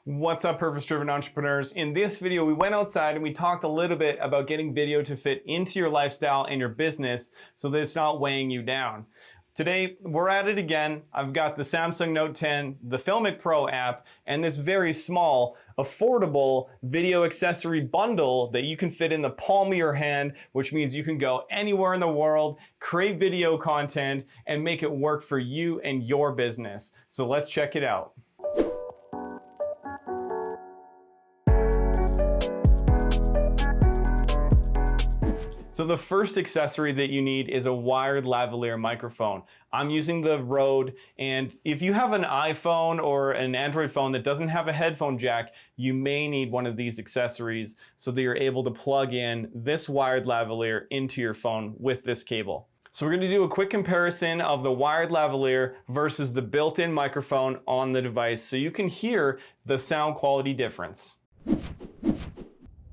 What's up, purpose-driven entrepreneurs? In this video, we went outside and we talked a little bit about getting video to fit into your lifestyle and your business so that it's not weighing you down. Today, we're at it again. I've got the Samsung Note 10, the Filmic Pro app, and this very small, affordable video accessory bundle that you can fit in the palm of your hand, which means you can go anywhere in the world, create video content, and make it work for you and your business. So let's check it out. So the first accessory that you need is a wired lavalier microphone. I'm using the Rode, and if you have an iPhone or an Android phone that doesn't have a headphone jack, you may need one of these accessories so that you're able to plug in this wired lavalier into your phone with this cable. So we're going to do a quick comparison of the wired lavalier versus the built-in microphone on the device so you can hear the sound quality difference.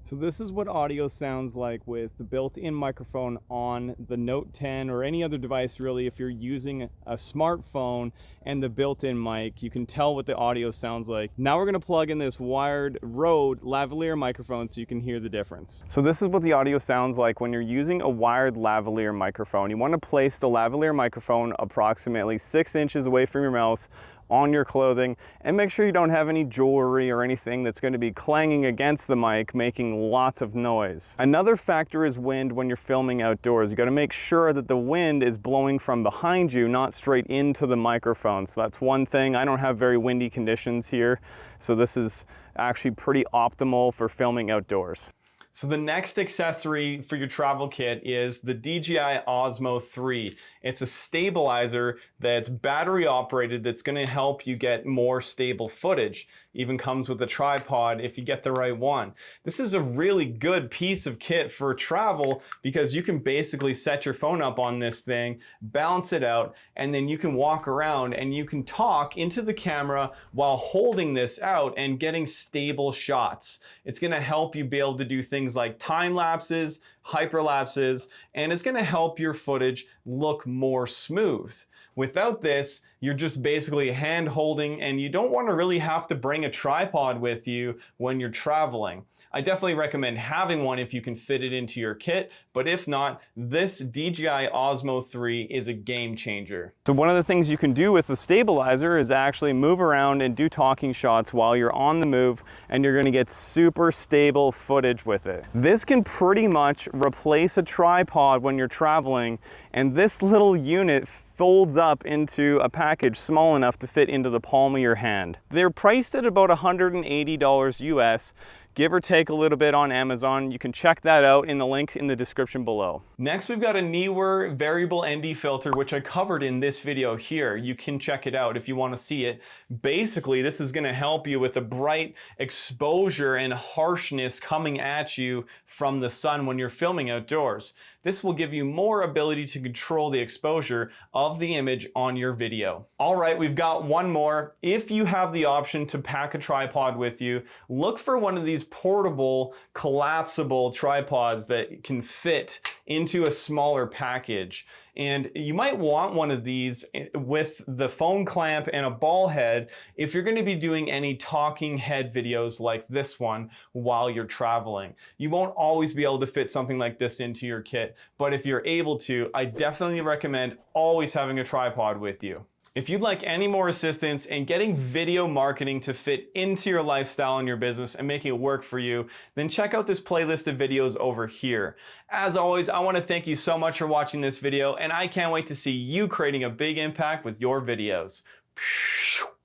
So this is what audio sounds like with the built-in microphone on the Note 10 or any other device really. If you're using a smartphone and the built-in mic, you can tell what the audio sounds like. Now we're going to plug in this wired Rode lavalier microphone so you can hear the difference. So this is what the audio sounds like when you're using a wired lavalier microphone. You want to place the lavalier microphone approximately 6 inches away from your mouth on your clothing, and make sure you don't have any jewelry or anything that's going to be clanging against the mic, making lots of noise. Another factor is wind when you're filming outdoors. You got to make sure that the wind is blowing from behind you, not straight into the microphone. So that's one thing. I don't have very windy conditions here, so this is actually pretty optimal for filming outdoors. So the next accessory for your travel kit is the DJI Osmo 3. It's a stabilizer that's battery operated that's going to help you get more stable footage. Even comes with a tripod if you get the right one. This is a really good piece of kit for travel because you can basically set your phone up on this thing, balance it out, and then you can walk around and you can talk into the camera while holding this out and getting stable shots. It's going to help you be able to do things like time lapses, hyperlapses, and it's going to help your footage look more smooth. Without this, you're just basically hand holding, and you don't want to really have to bring a tripod with you when you're traveling. I definitely recommend having one if you can fit it into your kit, but if not, this DJI Osmo 3 is a game changer. So one of the things you can do with the stabilizer is actually move around and do talking shots while you're on the move, and you're going to get super stable footage with it. This can pretty much replace a tripod when you're traveling, and this little unit folds up into a package small enough to fit into the palm of your hand. They're priced at about $180 US, give or take a little bit on Amazon. You can check that out in the link in the description below. Next, we've got a Neewer variable ND filter, which I covered in this video here. You can check it out if you want to see it. Basically, this is going to help you with the bright exposure and harshness coming at you from the sun when you're filming outdoors. This will give you more ability to control the exposure of the image on your video. All right, we've got one more. If you have the option to pack a tripod with you, look for one of these portable, collapsible tripods that can fit into a smaller package. And you might want one of these with the phone clamp and a ball head if you're going to be doing any talking head videos like this one while you're traveling. You won't always be able to fit something like this into your kit, but if you're able to, I definitely recommend always having a tripod with you. If you'd like any more assistance in getting video marketing to fit into your lifestyle and your business and making it work for you, then check out this playlist of videos over here. As always, I want to thank you so much for watching this video, and I can't wait to see you creating a big impact with your videos.